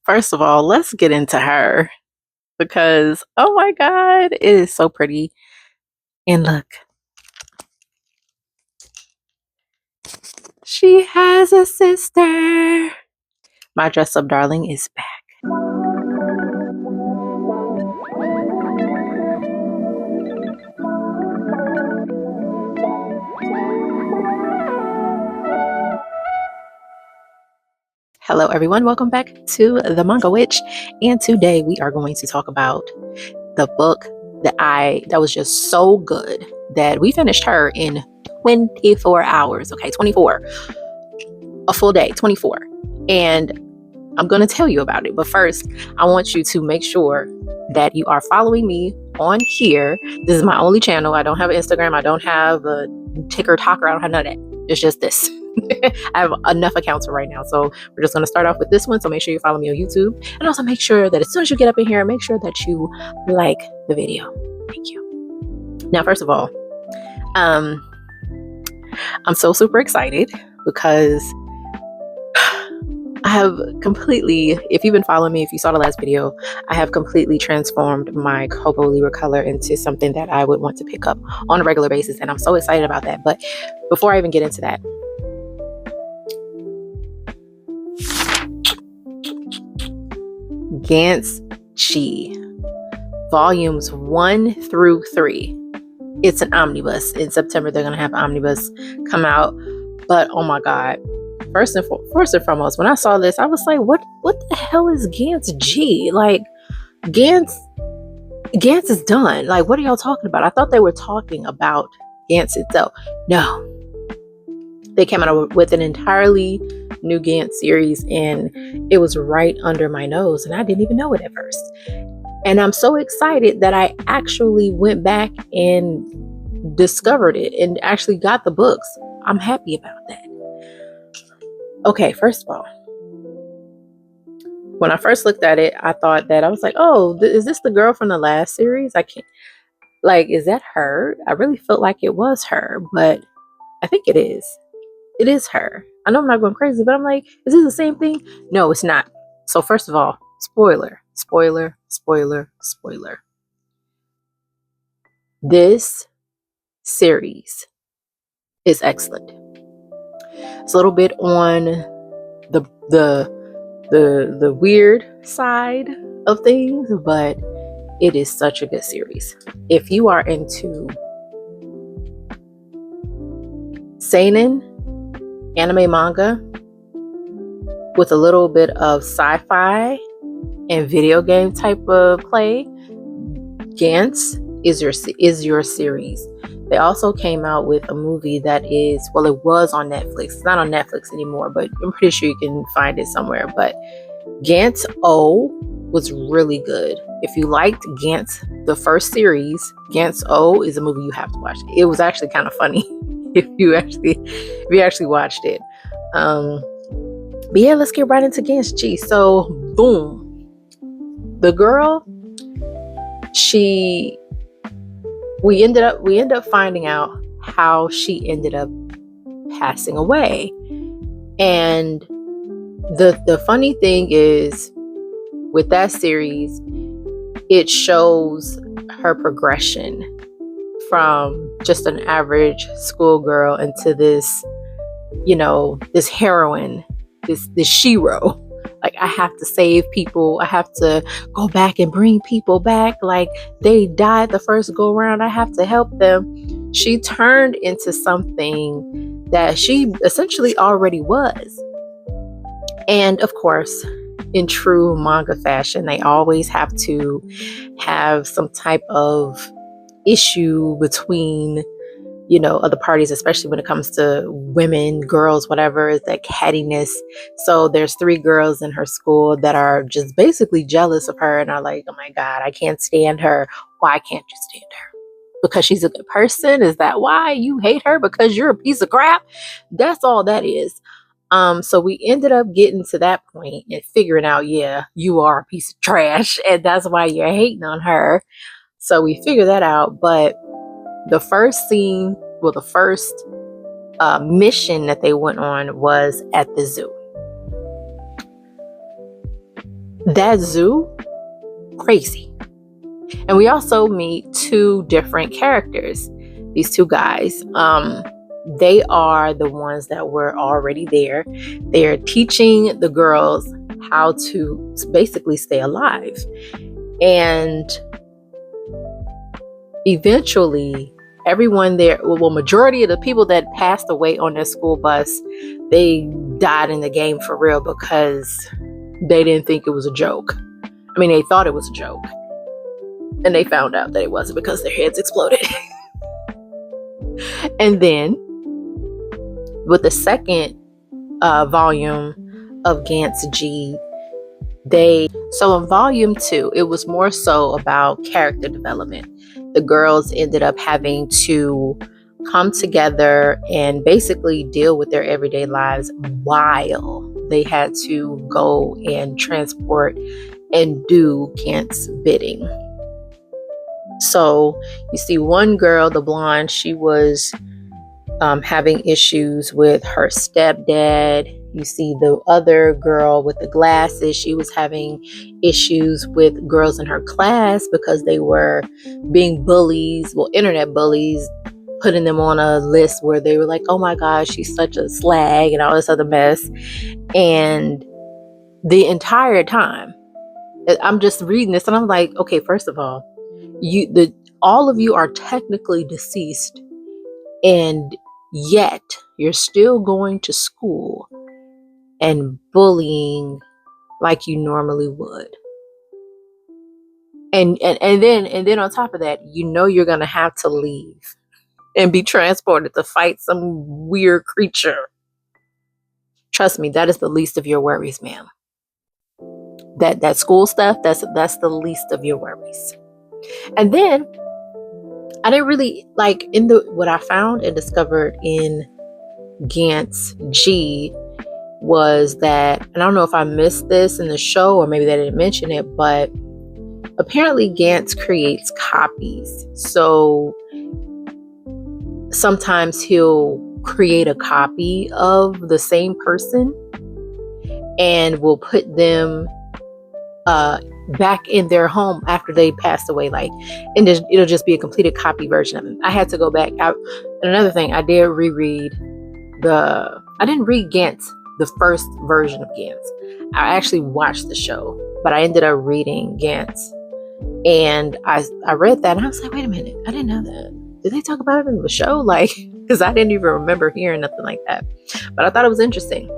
First of all, let's get into her because, oh my God, it is so pretty. And look, she has a sister. My dress up darling is back. Hello, everyone. Welcome back to the Manga Witch. And today we are going to talk about the book that was just so good that we finished her in 24 hours. Okay, 24. A full day, 24. And I'm going to tell you about it. But first, I want you to make sure that you are following me on here. This is my only channel. I don't have an Instagram. I don't have a TikTok. I don't have none of that. It's just this. I have enough accounts for right now. So we're just going to start off with this one. So make sure you follow me on YouTube. And also make sure that as soon as you get up in here, make sure that you like the video. Thank you. Now, first of all, I'm so super excited because I have completely, if you've been following me, if you saw the last video, I have completely transformed my Kobo Libra color into something that I would want to pick up on a regular basis. And I'm so excited about that. But before I even get into that, Gantz Chi, volumes 1 through 3. It's an omnibus. In September, they're going to have omnibus come out. But oh my God. First and foremost, when I saw this, I was like, what the hell is Gantz G? Like, Gantz is done. Like, what are y'all talking about? I thought they were talking about Gantz itself. No. They came out with an entirely new Gantz series, and it was right under my nose, and I didn't even know it at first. And I'm so excited that I actually went back and discovered it and actually got the books. I'm happy about that. Okay, first of all, when I first looked at it, I thought that I was like, oh, is this the girl from the last series? I can't, like, is that her? I really felt like it was her, but I think it is. It is her. I know I'm not going crazy, but I'm like, is this the same thing? No, it's not. So first of all, spoiler. This series is excellent. It's a little bit on the weird side of things, but it is such a good series. If you are into seinen anime manga with a little bit of sci-fi and video game type of play, Gantz is your series. They also came out with a movie that is, well, it was on Netflix. It's not on Netflix anymore, but I'm pretty sure you can find it somewhere. But Gantz O was really good. If you liked Gantz, the first series, Gantz O is a movie you have to watch. It was actually kind of funny if you actually watched it. But yeah, let's get right into Gantz Chi. So, boom. The girl, we end up finding out how she ended up passing away. And the funny thing is, with that series, it shows her progression from just an average schoolgirl into this, this heroine, this shero. Like, I have to save people. I have to go back and bring people back. Like, they died the first go around. I have to help them. She turned into something that she essentially already was. And of course, in true manga fashion, they always have to have some type of issue between, other parties, especially when it comes to women, girls, whatever, is like cattiness. So there's 3 girls in her school that are just basically jealous of her and are like, oh my God, I can't stand her. Why can't you stand her? Because she's a good person? Is that why you hate her? Because you're a piece of crap? That's all that is. So we ended up getting to that point and figuring out, yeah, you are a piece of trash, and that's why you're hating on her. So we figured that out. But the first scene, well, the first mission that they went on was at the zoo. That zoo, crazy. And we also meet two different characters. These two guys, they are the ones that were already there. They're teaching the girls how to basically stay alive. And eventually, everyone there, well, majority of the people that passed away on their school bus, they died in the game for real because they didn't think it was a joke. I mean, they thought it was a joke. And they found out that it wasn't because their heads exploded. And then, with the second volume of Gantz G, so in volume 2, it was more so about character development. The girls ended up having to come together and basically deal with their everyday lives while they had to go and transport and do Gant's bidding. So you see one girl, the blonde, she was having issues with her stepdad. You see the other girl with the glasses, she was having issues with girls in her class because they were being bullies, well, internet bullies, putting them on a list where they were like, oh my gosh, she's such a slag and all this other mess. And the entire time, I'm just reading this and I'm like, okay, first of all, all of you are technically deceased, and yet you're still going to school and bullying like you normally would. And then on top of that, you're gonna have to leave and be transported to fight some weird creature. Trust me, that is the least of your worries, ma'am. That school stuff, that's the least of your worries. And then I didn't really like what I found and discovered in Gantz G was that, and I don't know if I missed this in the show or maybe they didn't mention it, but apparently Gantz creates copies. So sometimes he'll create a copy of the same person and will put them back in their home after they passed away, and it'll just be a completed copy version of it. I had to go back out. And another thing, I did reread I didn't read Gantz, the first version of Gantz. I actually watched the show, but I ended up reading Gantz, and I read that and I was like, wait a minute, I didn't know that. Did they talk about it in the show? Because I didn't even remember hearing nothing like that. But I thought it was interesting,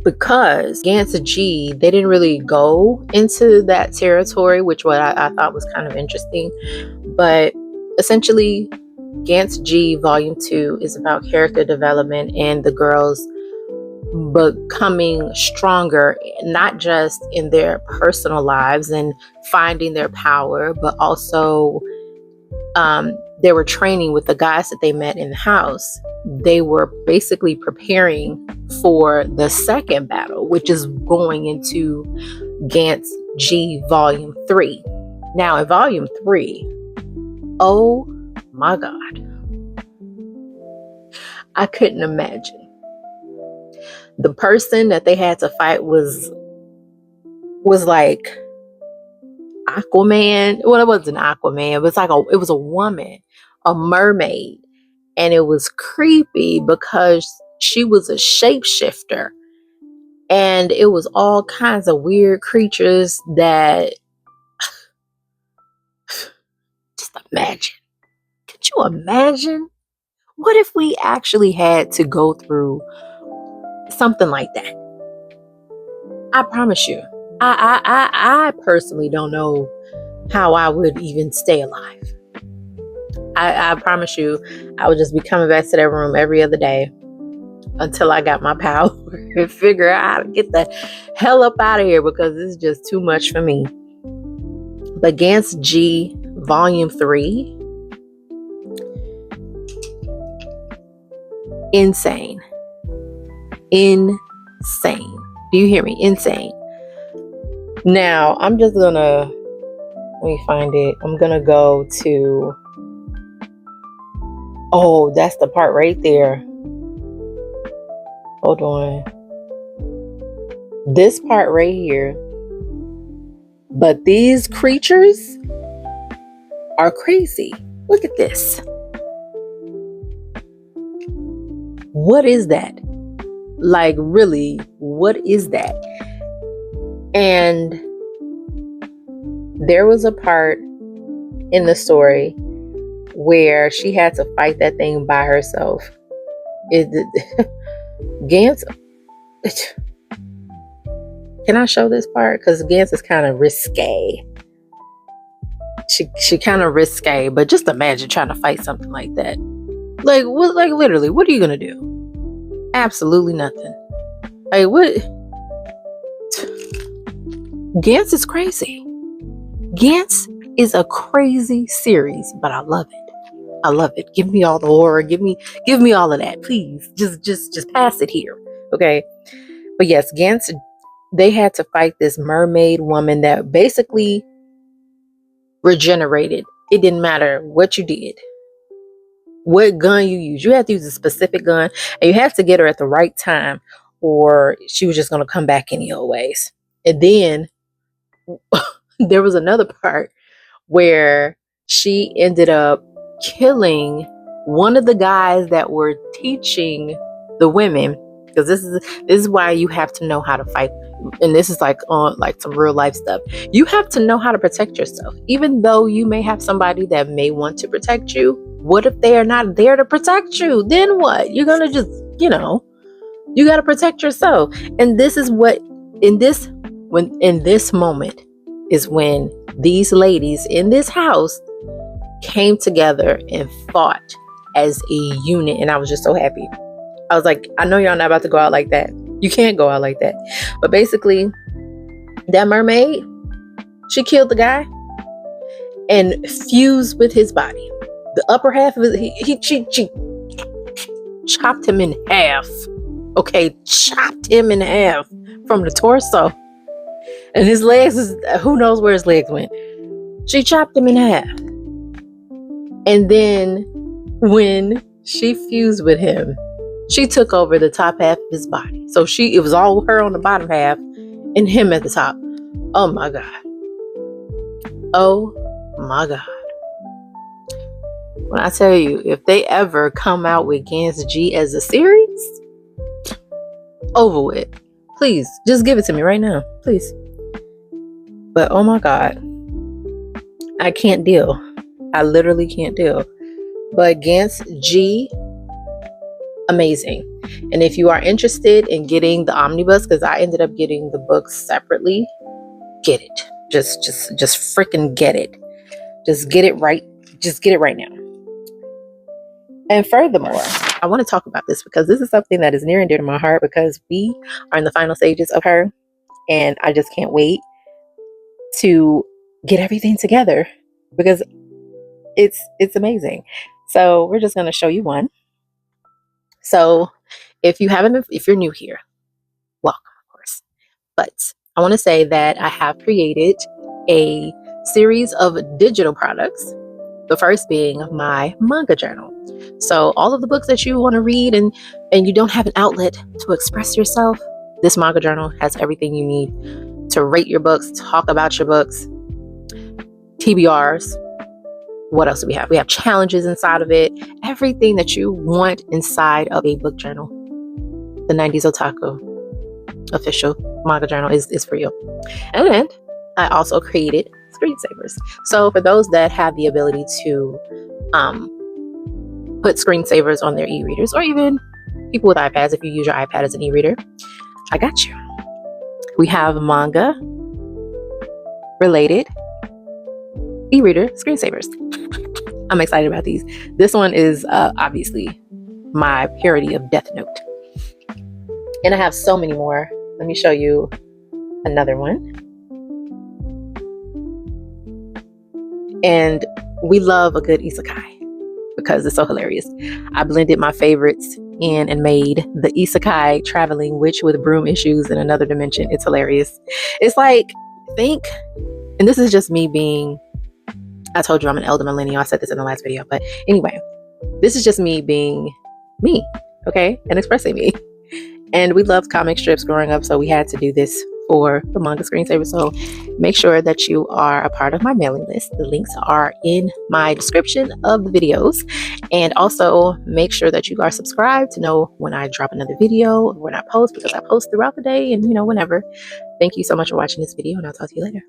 because Gantz G, they didn't really go into that territory, which what I thought was kind of interesting. But essentially, Gantz G Volume 2 is about character development and the girls becoming stronger, not just in their personal lives and finding their power, but also they were training with the guys that they met in the house. They were basically preparing for the second battle, which is going into Gantz G Volume 3. Now, in Volume 3, oh my God, I couldn't imagine. The person that they had to fight was like Aquaman. Well, it wasn't Aquaman. It was a woman, a mermaid. And it was creepy because she was a shapeshifter. And it was all kinds of weird creatures that just imagine. Could you imagine? What if we actually had to go through something like that? I promise you, I personally don't know how I would even stay alive. I promise you, I would just be coming back to that room every other day until I got my power and figure out how to get the hell up out of here, because it's just too much for me. But Gantz G Volume 3, insane. Insane. Do you hear me? Insane. Now, I'm just gonna, let me find it. I'm gonna go to, oh, that's the part right there. Hold on. This part right here But these creatures are crazy. Look at this. What is that? Like, really, what is that? And there was a part in the story where she had to fight that thing by herself. Gantz. Can I show this part? Because Gantz is kind of risque. She kind of risque, but just imagine trying to fight something like that. Like, what? Like, literally, what are you gonna do? Absolutely nothing. Like, what? Gantz is crazy. Gantz is a crazy series, but I love it. I love it. Give me all the horror. Give me all of that, please. Just pass it here, okay? But yes, Gantz. They had to fight this mermaid woman that basically regenerated. It didn't matter what you did, what gun you used. You had to use a specific gun, and you had to get her at the right time, or she was just going to come back any old ways. And then there was another part where she ended up killing one of the guys that were teaching the women, because this is why you have to know how to fight. And this is like on like some real life stuff. You have to know how to protect yourself. Even though you may have somebody that may want to protect you, what if they are not there to protect you? Then what? You're gonna just, you got to protect yourself. And this is what in this moment is when these ladies in this house came together and fought as a unit. And I was just so happy. I was like, I know y'all not about to go out like that. You can't go out like that. But basically, that mermaid, she killed the guy and fused with his body. The upper half of it, she chopped him in half. Okay, chopped him in half from the torso. And his legs, who knows where his legs went. She chopped him in half. And then when she fused with him, she took over the top half of his body. So it was all her on the bottom half and him at the top. Oh my God. Oh my God. When I tell you, if they ever come out with Gantz G as a series, over with. Please, just give it to me right now. Please. But oh my God. I can't deal. I literally can't deal. But Gantz G, amazing. And if you are interested in getting the omnibus, because I ended up getting the books separately, get it. Just freaking get it. Just get it right. Just get it right now. And furthermore, I want to talk about this because this is something that is near and dear to my heart, because we are in the final stages of her, and I just can't wait to get everything together because it's amazing. So we're just going to show you one. So if you're new here, welcome, of course. But I want to say that I have created a series of digital products. The first being my manga journal. So all of the books that you want to read and you don't have an outlet to express yourself, this manga journal has everything you need to rate your books, talk about your books, TBRs. What else do we have? We have challenges inside of it. Everything that you want inside of a book journal. The 90s Otaku official manga journal is for you. And I also created screensavers. So for those that have the ability to put screensavers on their e-readers, or even people with iPads, if you use your iPad as an e-reader, I got you. We have manga related e-reader screensavers. I'm excited about these. This one is obviously my parody of Death Note. And I have so many more. Let me show you another one. And we love a good isekai because it's so hilarious. I blended my favorites in and made the isekai traveling witch with broom issues in another dimension. It's hilarious. It's like, and this is just me being, I told you I'm an elder millennial. I said this in the last video, but anyway, this is just me being me, okay? And expressing me. And we loved comic strips growing up, so we had to do this for the manga screensaver. So make sure that you are a part of my mailing list. The links are in my description of the videos. And also make sure that you are subscribed to know when I drop another video or when I post, because I post throughout the day and whenever. Thank you so much for watching this video, and I'll talk to you later.